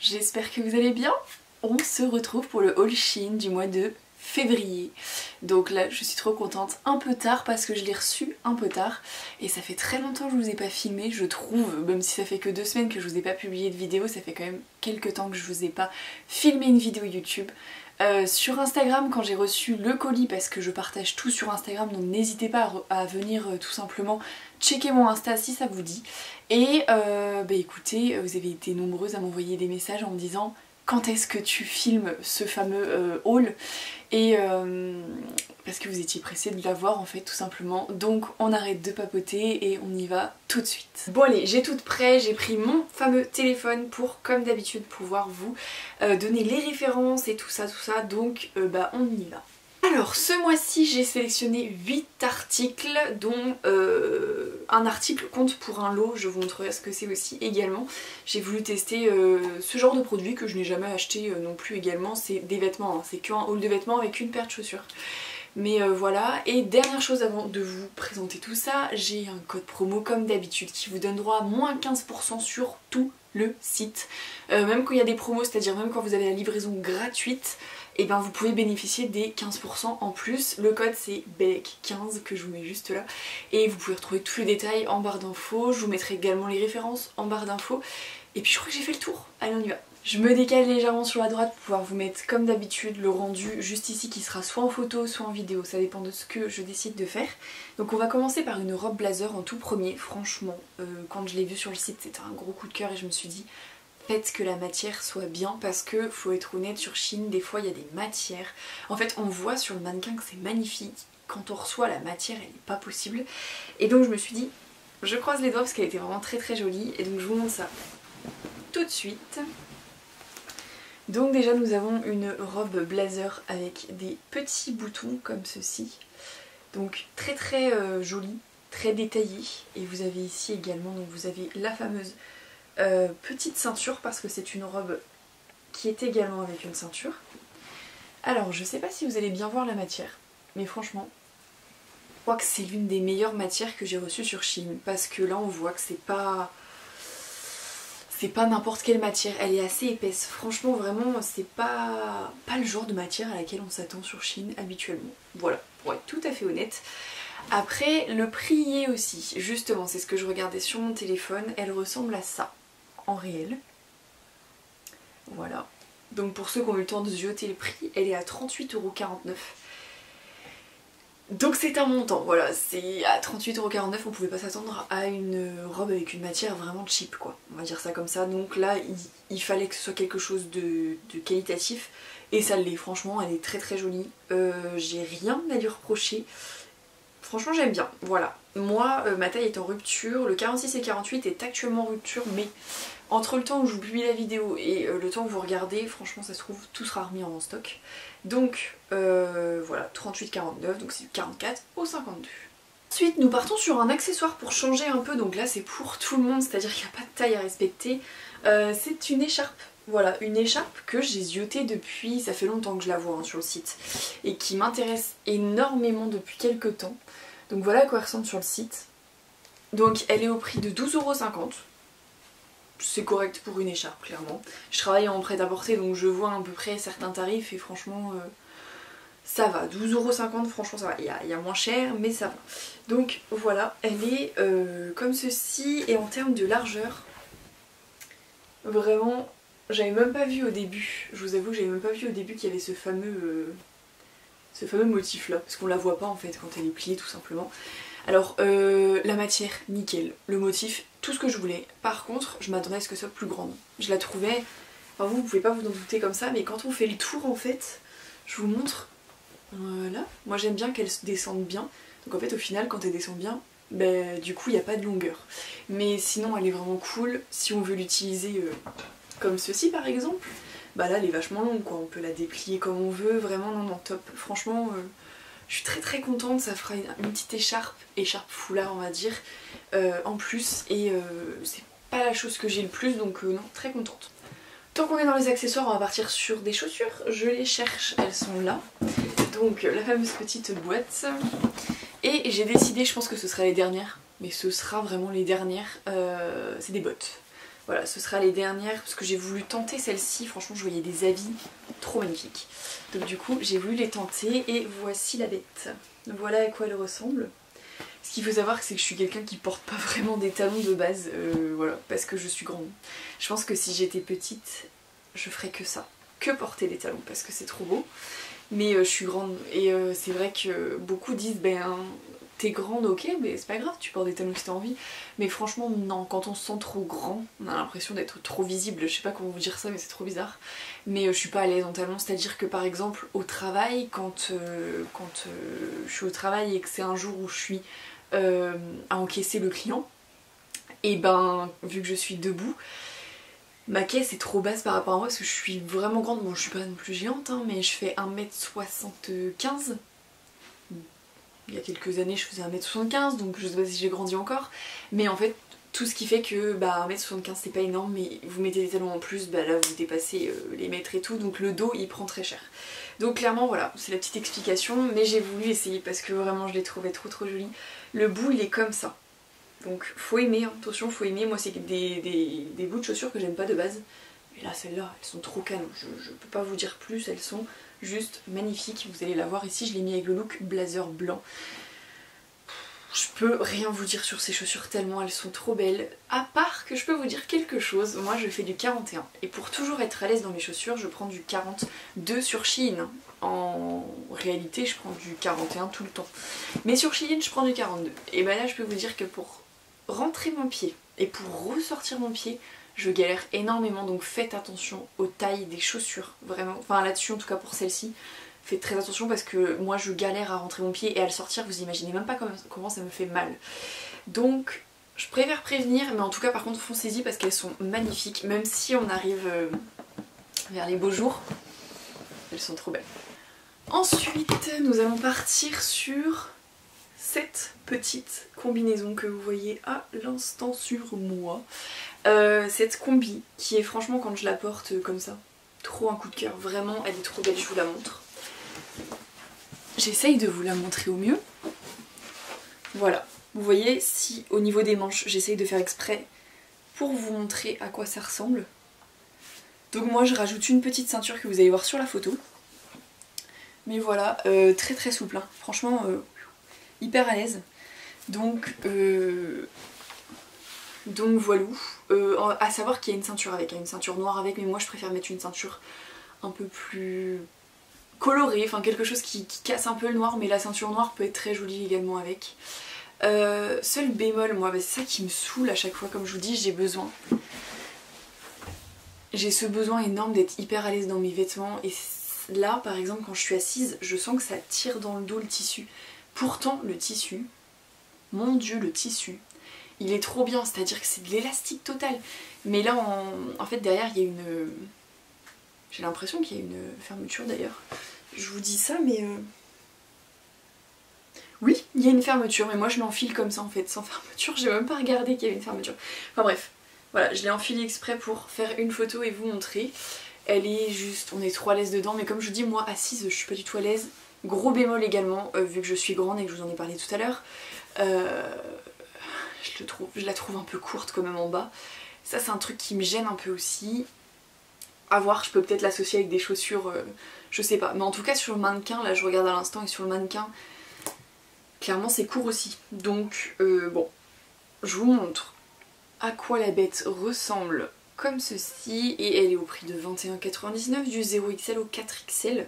j'espère que vous allez bien. On se retrouve pour le haul Shein du mois de février. Donc là je suis trop contente, un peu tard parce que je l'ai reçu un peu tard et ça fait très longtemps que je vous ai pas filmé, je trouve, même si ça fait que 2 semaines que je vous ai pas publié de vidéo, ça fait quand même quelques temps que je vous ai pas filmé une vidéo YouTube. Sur Instagram quand j'ai reçu le colis, parce que je partage tout sur Instagram, donc n'hésitez pas à venir tout simplement checker mon Insta si ça vous dit. Et écoutez, vous avez été nombreuses à m'envoyer des messages en me disant quand est-ce que tu filmes ce fameux haul, et parce que vous étiez pressés de l'avoir en fait tout simplement. Donc on arrête de papoter et on y va tout de suite. Bon allez, j'ai tout prêt, j'ai pris mon fameux téléphone pour comme d'habitude pouvoir vous donner les références et tout ça, donc on y va. Alors ce mois-ci j'ai sélectionné 8 articles dont un article compte pour un lot, je vous montrerai ce que c'est aussi également. J'ai voulu tester ce genre de produit que je n'ai jamais acheté non plus également, c'est des vêtements, hein. C'est qu'un haul de vêtements avec une paire de chaussures. Mais voilà, et dernière chose avant de vous présenter tout ça, j'ai un code promo comme d'habitude qui vous donne droit à moins 15% sur tout le site. Même quand il y a des promos, c'est-à-dire même quand vous avez la livraison gratuite, et ben vous pouvez bénéficier des 15% en plus. Le code c'est BELEC15 que je vous mets juste là. Et vous pouvez retrouver tous les détails en barre d'infos. Je vous mettrai également les références en barre d'infos. Et puis je crois que j'ai fait le tour. Allez on y va. Je me décale légèrement sur la droite pour pouvoir vous mettre comme d'habitude le rendu juste ici qui sera soit en photo soit en vidéo. Ça dépend de ce que je décide de faire. Donc on va commencer par une robe blazer en tout premier. Franchement, quand je l'ai vue sur le site c'était un gros coup de cœur et je me suis dit faites que la matière soit bien, parce que faut être honnête, sur Shein des fois il y a des matières, en fait on voit sur le mannequin que c'est magnifique, quand on reçoit la matière elle n'est pas possible, et donc je me suis dit je croise les doigts parce qu'elle était vraiment très très jolie, et donc je vous montre ça tout de suite. Donc déjà nous avons une robe blazer avec des petits boutons comme ceci, donc très très jolie, très détaillée, et vous avez ici également, donc vous avez la fameuse petite ceinture parce que c'est une robe qui est également avec une ceinture. Alors je sais pas si vous allez bien voir la matière, mais franchement je crois que c'est l'une des meilleures matières que j'ai reçues sur Shein, parce que là on voit que c'est pas n'importe quelle matière, elle est assez épaisse. Franchement vraiment c'est pas le genre de matière à laquelle on s'attend sur Shein habituellement. Voilà, pour être tout à fait honnête. Après le prix y est aussi, justement c'est ce que je regardais sur mon téléphone, elle ressemble à ça en réel. Voilà. Donc pour ceux qui ont eu le temps de zioter le prix, elle est à 38,49 €. Donc c'est un montant, voilà, c'est à 38,49 €, on pouvait pas s'attendre à une robe avec une matière vraiment cheap quoi, on va dire ça comme ça. Donc là il fallait que ce soit quelque chose de qualitatif, et ça l'est, franchement elle est très très jolie, j'ai rien à lui reprocher. Franchement j'aime bien, voilà. Moi ma taille est en rupture, le 46 et 48 est actuellement en rupture, mais entre le temps où je vous publie la vidéo et le temps où vous regardez, franchement ça se trouve tout sera remis en stock. Donc voilà, 38,49, donc c'est du 44 au 52. Ensuite nous partons sur un accessoire pour changer un peu, donc là c'est pour tout le monde, c'est-à-dire qu'il n'y a pas de taille à respecter. C'est une écharpe. Voilà, une écharpe que j'ai ziotée depuis, ça fait longtemps que je la vois hein, sur le site, et qui m'intéresse énormément depuis quelques temps. Donc voilà à quoi elle ressemble sur le site. Donc elle est au prix de 12,50 €. C'est correct pour une écharpe clairement. Je travaille en prêt-à-porter donc je vois à peu près certains tarifs et franchement ça va. 12,50 € franchement ça va. Il y a moins cher mais ça va. Donc voilà, elle est comme ceci, et en termes de largeur, vraiment j'avais même pas vu au début, je vous avoue que j'avais même pas vu au début qu'il y avait ce fameux motif là, parce qu'on la voit pas en fait quand elle est pliée tout simplement. Alors la matière nickel, le motif tout ce que je voulais. Par contre je m'attendais à ce que ce soit plus grande. Je la trouvais, enfin vous pouvez pas vous en douter comme ça, mais quand on fait le tour en fait, je vous montre, voilà, moi j'aime bien qu'elle se descende bien. Donc en fait au final quand elle descend bien, du coup il n'y a pas de longueur. Mais sinon elle est vraiment cool, si on veut l'utiliser comme ceci par exemple, là elle est vachement longue quoi, on peut la déplier comme on veut, vraiment non top. Franchement je suis très très contente, ça fera une petite écharpe foulard on va dire, en plus, et c'est pas la chose que j'ai le plus, donc non, très contente. Tant qu'on est dans les accessoires, on va partir sur des chaussures, je les cherche, elles sont là. Donc la fameuse petite boîte, et j'ai décidé, je pense que ce sera les dernières, mais ce sera vraiment les dernières, c'est des bottes. Voilà, ce sera les dernières parce que j'ai voulu tenter celle-ci. Franchement, je voyais des avis trop magnifiques. Donc du coup, j'ai voulu les tenter et voici la bête. Voilà à quoi elle ressemble. Ce qu'il faut savoir, c'est que je suis quelqu'un qui porte pas vraiment des talons de base, voilà, parce que je suis grande. Je pense que si j'étais petite, je ferais que ça, que porter des talons, parce que c'est trop beau. Mais je suis grande et c'est vrai que beaucoup disent, ben t'es grande, ok, mais c'est pas grave, tu portes des talons si t'as envie. Mais franchement, non, quand on se sent trop grand, on a l'impression d'être trop visible. Je sais pas comment vous dire ça, mais c'est trop bizarre. Mais je suis pas à l'aise en talons, c'est-à-dire que par exemple, au travail, quand je suis au travail et que c'est un jour où je suis à encaisser le client, et ben, vu que je suis debout, ma caisse est trop basse par rapport à moi parce que je suis vraiment grande. Bon, je suis pas non plus géante, hein, mais je fais 1m75. Il y a quelques années je faisais 1m75, donc je sais pas si j'ai grandi encore. Mais en fait, tout ce qui fait que 1m75 c'est pas énorme, mais vous mettez des talons en plus, bah là vous dépassez les mètres et tout, donc le dos il prend très cher. Donc clairement voilà, c'est la petite explication, mais j'ai voulu essayer parce que vraiment je l'ai trouvé trop jolie. Le bout il est comme ça. Donc faut aimer, hein. Attention, faut aimer. Moi c'est des bouts de chaussures que j'aime pas de base. Mais là celles-là, elles sont trop canon. Je peux pas vous dire plus, elles sont juste magnifiques. Vous allez la voir ici, je l'ai mis avec le look blazer blanc. Je peux rien vous dire sur ces chaussures tellement elles sont trop belles. À part que je peux vous dire quelque chose, moi je fais du 41. Et pour toujours être à l'aise dans mes chaussures, je prends du 42 sur Shein. En réalité je prends du 41 tout le temps. Mais sur Shein je prends du 42. Et bah là je peux vous dire que pour rentrer mon pied et pour ressortir mon pied, je galère énormément, donc faites attention aux tailles des chaussures, vraiment, enfin là-dessus en tout cas pour celle-ci, faites très attention parce que moi je galère à rentrer mon pied et à le sortir, vous imaginez même pas comment ça me fait mal. Donc je préfère prévenir, mais en tout cas par contre foncez-y parce qu'elles sont magnifiques, même si on arrive vers les beaux jours, elles sont trop belles. Ensuite nous allons partir sur cette petite combinaison que vous voyez à l'instant sur moi. Cette combi qui est franchement quand je la porte comme ça, trop un coup de cœur, vraiment elle est trop belle, je vous la montre. J'essaye de vous la montrer au mieux. Voilà, vous voyez si au niveau des manches j'essaye de faire exprès pour vous montrer à quoi ça ressemble. Donc moi je rajoute une petite ceinture que vous allez voir sur la photo. Mais voilà, très souple, hein. Franchement hyper à l'aise. Donc voilà, à savoir qu'il y a une ceinture avec, une ceinture noire avec, mais moi je préfère mettre une ceinture un peu plus colorée, enfin quelque chose qui casse un peu le noir, mais la ceinture noire peut être très jolie également avec. Seul bémol, moi c'est ça qui me saoule à chaque fois, comme je vous dis, j'ai ce besoin énorme d'être hyper à l'aise dans mes vêtements, et là par exemple quand je suis assise, je sens que ça tire dans le dos le tissu. Pourtant le tissu, mon dieu le tissu, il est trop bien, c'est-à-dire que c'est de l'élastique total. Mais là, en fait, derrière, il y a une... J'ai l'impression qu'il y a une fermeture d'ailleurs. Je vous dis ça, mais... Oui, il y a une fermeture, mais moi je l'enfile comme ça en fait, sans fermeture. J'ai même pas regardé qu'il y avait une fermeture. Enfin bref, voilà, je l'ai enfilée exprès pour faire une photo et vous montrer. Elle est juste... On est trop à l'aise dedans, mais comme je vous dis, moi, assise, je suis pas du tout à l'aise. Gros bémol également, vu que je suis grande et que je vous en ai parlé tout à l'heure. Je la trouve un peu courte quand même en bas. Ça c'est un truc qui me gêne un peu aussi. À voir, je peux peut-être l'associer avec des chaussures, je sais pas. Mais en tout cas sur le mannequin, là je regarde à l'instant et sur le mannequin, clairement c'est court aussi. Donc bon, je vous montre à quoi la bête ressemble comme ceci. Et elle est au prix de 21,99 du 0XL au 4XL.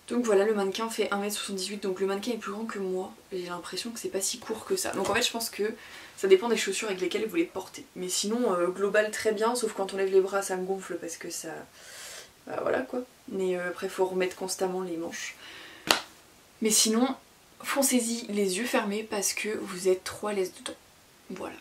Donc voilà, le mannequin fait 1m78, donc le mannequin est plus grand que moi. J'ai l'impression que c'est pas si court que ça. Donc en fait je pense que ça dépend des chaussures avec lesquelles vous les portez. Mais sinon, global très bien, sauf quand on lève les bras ça me gonfle parce que ça... Bah, voilà quoi. Mais après faut remettre constamment les manches. Mais sinon, foncez-y les yeux fermés parce que vous êtes trop à l'aise dedans. Voilà.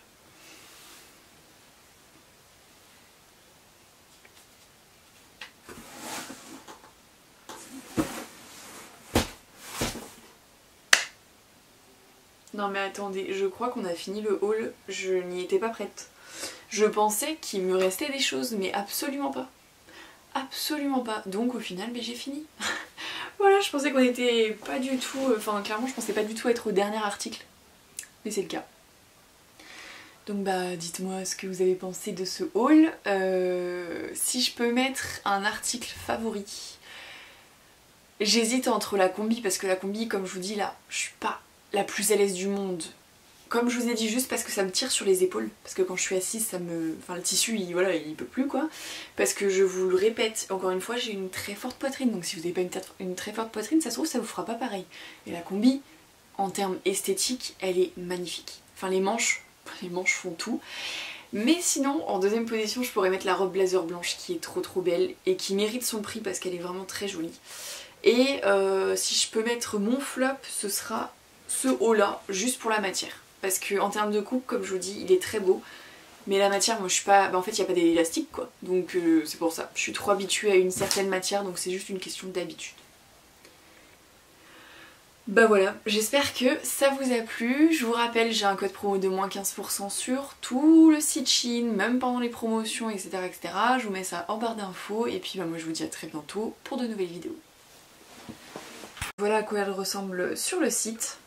Non mais attendez, je crois qu'on a fini le haul, je n'y étais pas prête. Je pensais qu'il me restait des choses, mais absolument pas. Absolument pas. Donc au final, j'ai fini. Voilà, je pensais qu'on était pas du tout... Enfin clairement, je pensais pas du tout être au dernier article. Mais c'est le cas. Donc bah dites-moi ce que vous avez pensé de ce haul. Si je peux mettre un article favori, j'hésite entre la combi, parce que la combi, comme je vous dis là, je suis pas la plus à l'aise du monde. Comme je vous ai dit, juste parce que ça me tire sur les épaules, parce que quand je suis assise, ça me... Enfin le tissu, voilà, il peut plus quoi. Parce que je vous le répète, encore une fois, j'ai une très forte poitrine, donc si vous n'avez pas une très forte poitrine, ça se trouve, ça vous fera pas pareil. Et la combi, en termes esthétiques, elle est magnifique. Enfin les manches font tout. Mais sinon, en deuxième position, je pourrais mettre la robe blazer blanche qui est trop belle et qui mérite son prix parce qu'elle est vraiment très jolie. Et si je peux mettre mon flop, ce sera ce haut là, juste pour la matière. Parce que en termes de coupe, comme je vous dis, il est très beau. Mais la matière, moi je suis pas... Bah, en fait, il n'y a pas d'élastique quoi. Donc c'est pour ça. Je suis trop habituée à une certaine matière, donc c'est juste une question d'habitude. Bah voilà, j'espère que ça vous a plu. Je vous rappelle, j'ai un code promo de moins 15% sur tout le site Shein, même pendant les promotions, etc. etc. Je vous mets ça en barre d'infos. Et puis bah, moi je vous dis à très bientôt pour de nouvelles vidéos. Voilà à quoi elles ressemblent sur le site.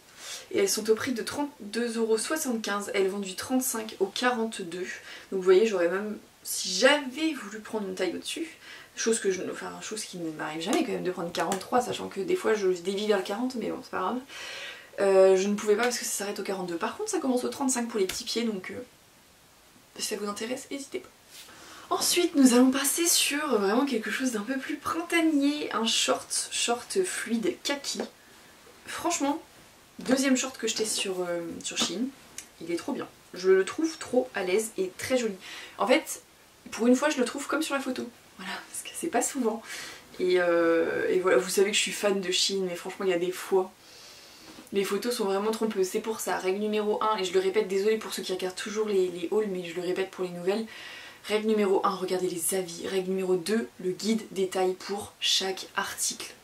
Et elles sont au prix de 32,75 €. Elles vont du 35 au 42. Donc vous voyez, j'aurais même, si j'avais voulu prendre une taille au-dessus, chose qui ne m'arrive jamais quand même de prendre 43, sachant que des fois je dévie vers le 40, mais bon c'est pas grave. Je ne pouvais pas parce que ça s'arrête au 42. Par contre ça commence au 35 pour les petits pieds, donc si ça vous intéresse, n'hésitez pas. Ensuite nous allons passer sur vraiment quelque chose d'un peu plus printanier, un short fluide kaki. Franchement, deuxième short que je teste sur Shein, il est trop bien. Je le trouve trop à l'aise et très joli. En fait, pour une fois je le trouve comme sur la photo. Voilà, parce que c'est pas souvent. Et voilà, vous savez que je suis fan de Shein, mais franchement il y a des fois, les photos sont vraiment trompeuses. C'est pour ça, règle numéro 1, et je le répète, désolée pour ceux qui regardent toujours les hauls, mais je le répète pour les nouvelles. Règle numéro 1, regardez les avis. Règle numéro 2, le guide détail pour chaque article.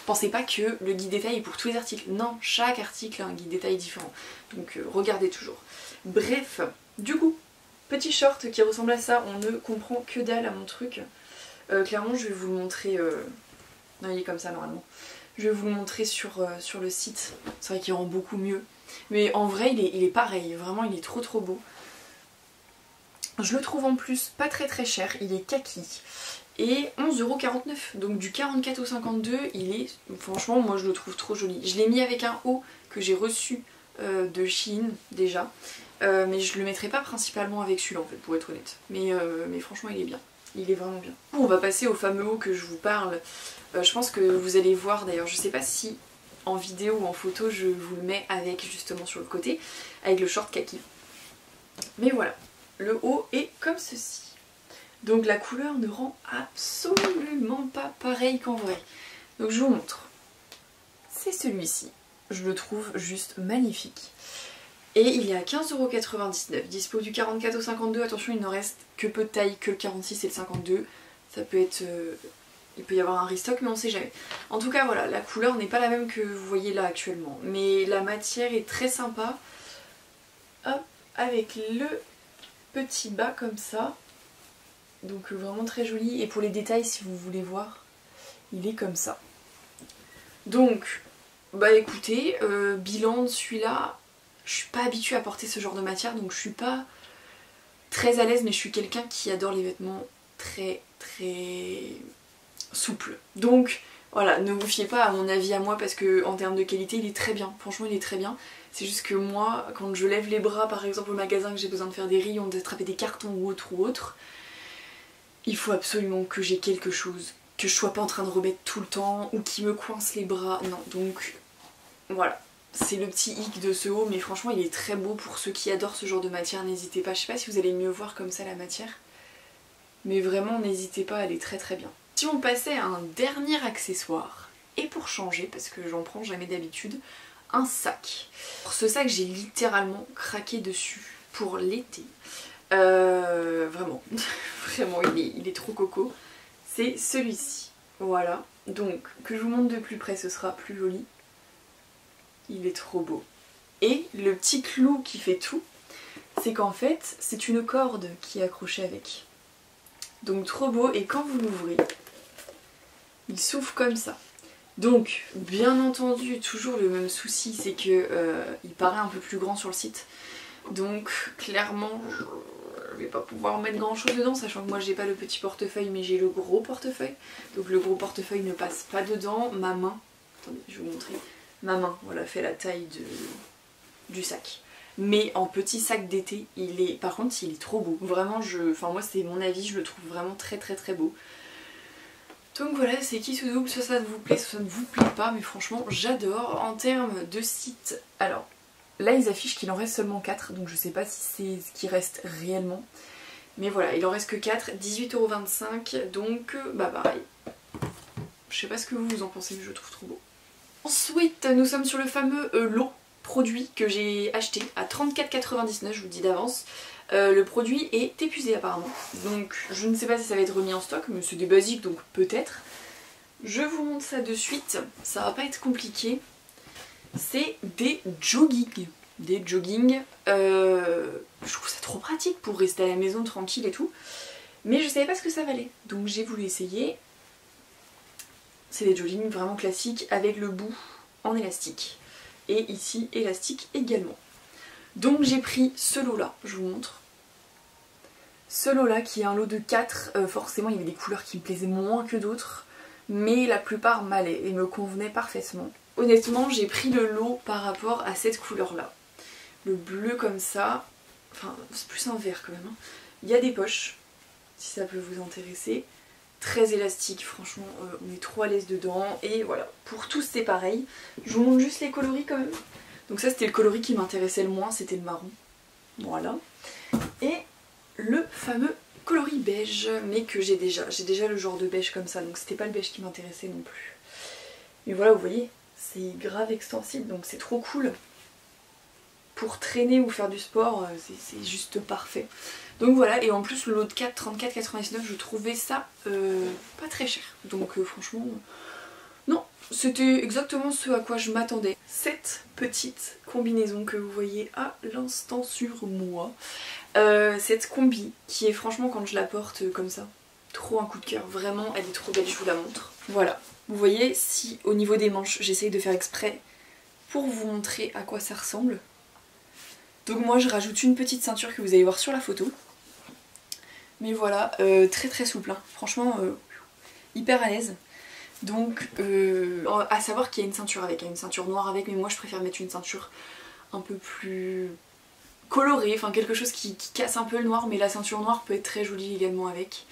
Pensez pas que le guide détail est pour tous les articles. Non, chaque article a un guide détail différent. Donc regardez toujours. Bref, du coup, petit short qui ressemble à ça. On ne comprend que dalle à mon truc. Clairement, je vais vous le montrer... Non, il est comme ça normalement. Je vais vous le montrer sur le site. C'est vrai qu'il rend beaucoup mieux. Mais en vrai, il est pareil. Vraiment, il est trop beau. Je le trouve en plus pas très cher. Il est kaki. Et 11,49 €, donc du 44 au 52, il est, franchement moi je le trouve trop joli. Je l'ai mis avec un haut que j'ai reçu de Shein déjà, mais je le mettrai pas principalement avec celui-là en fait pour être honnête. Mais franchement il est bien, il est vraiment bien. On va passer au fameux haut que je vous parle. Je pense que vous allez voir d'ailleurs, je sais pas si en vidéo ou en photo je vous le mets avec justement sur le côté, avec le short kaki. Mais voilà, le haut est comme ceci. Donc la couleur ne rend absolument pas pareil qu'en vrai. Donc je vous montre. C'est celui-ci. Je le trouve juste magnifique. Et il est à 15,99 €. Dispo du 44 au 52. Attention, il ne reste que peu de taille, que le 46 et le 52. Ça peut être... il peut y avoir un restock, mais on sait jamais. En tout cas, voilà, la couleur n'est pas la même que vous voyez là actuellement. Mais la matière est très sympa. Hop, avec le petit bas comme ça. Donc vraiment très joli. Et pour les détails, si vous voulez voir, il est comme ça. Donc, bah écoutez, bilan de celui-là, je suis pas habituée à porter ce genre de matière, donc je suis pas très à l'aise, mais je suis quelqu'un qui adore les vêtements très souples. Donc voilà, ne vous fiez pas à mon avis à moi, parce que en termes de qualité, il est très bien. Franchement, il est très bien. C'est juste que moi, quand je lève les bras, par exemple au magasin, que j'ai besoin de faire des rayons, d'attraper des cartons ou autre, il faut absolument que j'ai quelque chose, que je sois pas en train de remettre tout le temps ou qui me coince les bras. Non, donc voilà. C'est le petit hic de ce haut, mais franchement il est très beau pour ceux qui adorent ce genre de matière. N'hésitez pas, je sais pas si vous allez mieux voir comme ça la matière, mais vraiment n'hésitez pas, elle est très bien. Si on passait à un dernier accessoire, et pour changer, parce que j'en prends jamais d'habitude, un sac. Pour ce sac j'ai littéralement craqué dessus pour l'été. Vraiment, vraiment il est trop coco. C'est celui-ci, voilà. Donc que je vous montre de plus près, ce sera plus joli. Il est trop beau. Et le petit clou qui fait tout, c'est qu'en fait c'est une corde qui est accrochée avec. Donc trop beau, et quand vous l'ouvrez, il s'ouvre comme ça. Donc bien entendu toujours le même souci, c'est que il paraît un peu plus grand sur le site. Donc clairement je vais pas pouvoir mettre grand chose dedans, sachant que moi j'ai pas le petit portefeuille mais j'ai le gros portefeuille. Donc le gros portefeuille ne passe pas dedans. Ma main, attendez je vais vous montrer, ma main voilà fait la taille du sac. Mais en petit sac d'été, par contre il est trop beau. Vraiment, moi c'est mon avis, je le trouve vraiment très très très beau. Donc voilà, c'est qui ce double, soit ça vous plaît, soit ça ne vous plaît pas, mais franchement j'adore. En termes de site, alors là ils affichent qu'il en reste seulement 4, donc je sais pas si c'est ce qui reste réellement. Mais voilà, il en reste que 4, 18,25€, donc bah pareil. Je sais pas ce que vous en pensez, mais je le trouve trop beau. Ensuite, nous sommes sur le fameux lot produit que j'ai acheté à 34,99€, je vous le dis d'avance. Le produit est épuisé apparemment, donc je ne sais pas si ça va être remis en stock, mais c'est des basiques donc peut-être. Je vous montre ça de suite, ça va pas être compliqué. C'est des jogging. Je trouve ça trop pratique pour rester à la maison tranquille et tout. Mais je savais pas ce que ça valait, donc j'ai voulu essayer. C'est des jogging vraiment classiques avec le bout en élastique. Et ici, élastique également. Donc j'ai pris ce lot là, je vous montre. Ce lot là qui est un lot de 4, forcément il y avait des couleurs qui me plaisaient moins que d'autres, mais la plupart m'allaient et me convenaient parfaitement. Honnêtement j'ai pris le lot par rapport à cette couleur là. Le bleu comme ça, enfin c'est plus un vert quand même. Hein. Il y a des poches, si ça peut vous intéresser. Très élastique, franchement on est trop à l'aise dedans. Et voilà, pour tous c'est pareil. Je vous montre juste les coloris quand même. Donc ça c'était le coloris qui m'intéressait le moins, c'était le marron. Voilà. Et le fameux coloris beige, mais que j'ai déjà. J'ai déjà le genre de beige comme ça, donc c'était pas le beige qui m'intéressait non plus. Mais voilà, vous voyez, c'est grave extensible, donc c'est trop cool. Pour traîner ou faire du sport, c'est juste parfait. Donc voilà, et en plus le lot de 4, 34,99€, je trouvais ça pas très cher. Donc franchement, non, c'était exactement ce à quoi je m'attendais. Cette petite combinaison que vous voyez à l'instant sur moi. Cette combi qui est franchement quand je la porte comme ça, trop un coup de cœur, vraiment elle est trop belle, je vous la montre. Voilà, vous voyez si au niveau des manches j'essaye de faire exprès pour vous montrer à quoi ça ressemble. Donc moi je rajoute une petite ceinture que vous allez voir sur la photo. Mais voilà, très très souple, hein. Franchement hyper à l'aise. Donc à savoir qu'il y a une ceinture avec, une ceinture noire avec, mais moi je préfère mettre une ceinture un peu plus colorée, enfin quelque chose qui casse un peu le noir, mais la ceinture noire peut être très jolie également avec.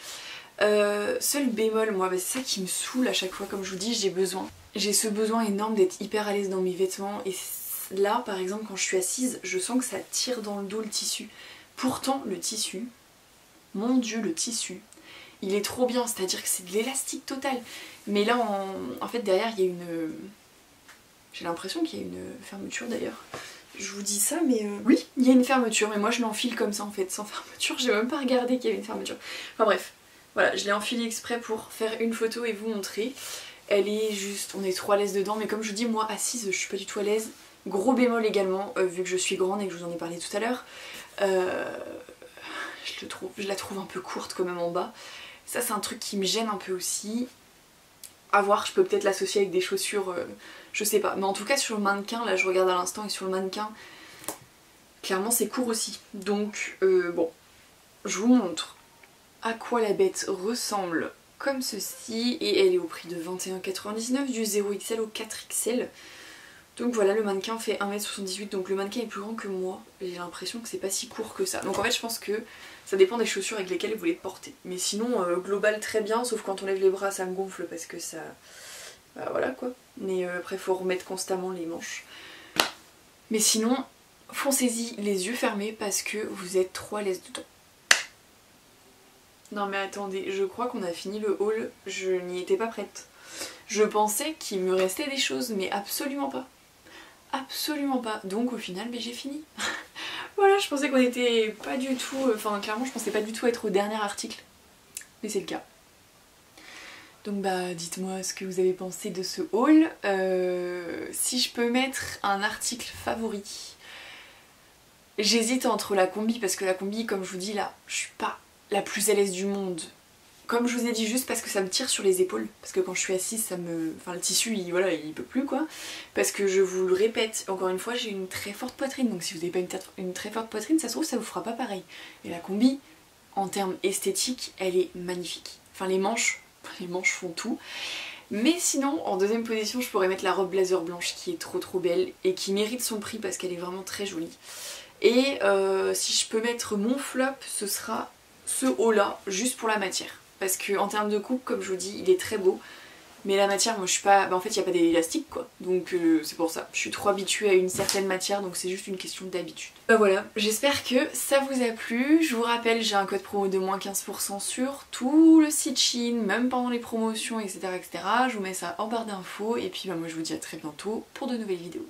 Seul bémol, moi, bah, c'est ça qui me saoule à chaque fois, comme je vous dis, j'ai ce besoin énorme d'être hyper à l'aise dans mes vêtements, et là par exemple quand je suis assise, je sens que ça tire dans le dos le tissu. Pourtant le tissu, mon dieu le tissu, il est trop bien, c'est-à-dire que c'est de l'élastique total. Mais là en fait derrière il y a une... J'ai l'impression qu'il y a une fermeture d'ailleurs. Je vous dis ça mais oui, il y a une fermeture, mais moi je l'enfile comme ça en fait, sans fermeture, j'ai même pas regardé qu'il y avait une fermeture. Enfin bref, voilà, je l'ai enfilée exprès pour faire une photo et vous montrer. Elle est juste, on est trop à l'aise dedans, mais comme je vous dis, moi assise je suis pas du tout à l'aise. Gros bémol également, vu que je suis grande et que je vous en ai parlé tout à l'heure, je la trouve un peu courte quand même en bas. Ça c'est un truc qui me gêne un peu aussi. À voir, je peux peut-être l'associer avec des chaussures, je sais pas. Mais en tout cas sur le mannequin, là je regarde à l'instant et sur le mannequin, clairement c'est court aussi. Donc bon, je vous montre à quoi la bête ressemble comme ceci. Et elle est au prix de 21,99, du 0XL au 4XL. Donc voilà, le mannequin fait 1m78, donc le mannequin est plus grand que moi. J'ai l'impression que c'est pas si court que ça. Donc en fait je pense que ça dépend des chaussures avec lesquelles vous les portez. Mais sinon, global très bien, sauf quand on lève les bras ça me gonfle parce que ça... Bah voilà quoi. Mais après faut remettre constamment les manches. Mais sinon, foncez-y les yeux fermés parce que vous êtes trop à l'aise dedans. Non mais attendez, je crois qu'on a fini le haul, je n'y étais pas prête. Je pensais qu'il me restait des choses, mais absolument pas. Absolument pas. Donc au final, j'ai fini. Voilà, je pensais qu'on était pas du tout... Enfin clairement, je pensais pas du tout être au dernier article. Mais c'est le cas. Donc bah dites-moi ce que vous avez pensé de ce haul. Si je peux mettre un article favori, j'hésite entre la combi, parce que la combi, comme je vous dis là, je suis pas la plus à l'aise du monde comme je vous ai dit, juste parce que ça me tire sur les épaules, parce que quand je suis assise ça me... Enfin le tissu voilà, il peut plus quoi, parce que je vous le répète, encore une fois j'ai une très forte poitrine, donc si vous n'avez pas une très forte poitrine, ça se trouve ça vous fera pas pareil. Et la combi, en termes esthétiques, elle est magnifique. Enfin les manches font tout. Mais sinon, en deuxième position, je pourrais mettre la robe blazer blanche qui est trop belle et qui mérite son prix parce qu'elle est vraiment très jolie. Et si je peux mettre mon flop, ce sera ce haut là, juste pour la matière. Parce que en termes de coupe, comme je vous dis, il est très beau. Mais la matière, moi je suis pas... Bah, en fait il n'y a pas d'élastique quoi. Donc c'est pour ça. Je suis trop habituée à une certaine matière, donc c'est juste une question d'habitude. Bah voilà, j'espère que ça vous a plu. Je vous rappelle, j'ai un code promo de moins 15% sur tout le site Shein, même pendant les promotions, etc. etc. Je vous mets ça en barre d'infos. Et puis bah, moi je vous dis à très bientôt pour de nouvelles vidéos.